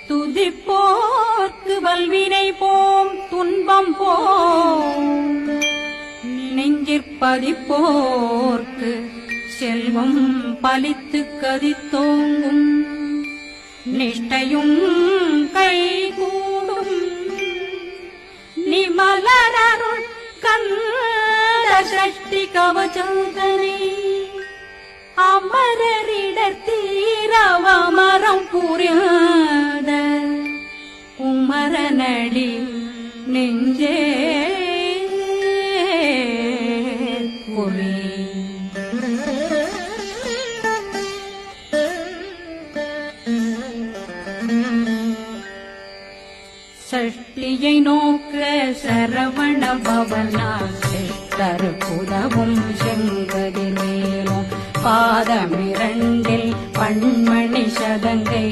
துதிப்போர்க்கு வல்வினை போம் துன்பம் போம் நெஞ்சிற்பதிப்போர்க்கு செல்வம் பலித்து கதித்தோங்கும் நிஷ்டையும் கைகூடும் நிமலரருள் கந்த சஷ்டி கவசந்தனை அமரரிடத்தீரவமரம் புரியாத குமரனடி நெஞ்சே குறி சஷ்டியை நோக்க சரவண பவனா தருப்புதவும் செங்கதிர் மேலும் பாதமிரண்டில் பண்மணி சதங்கை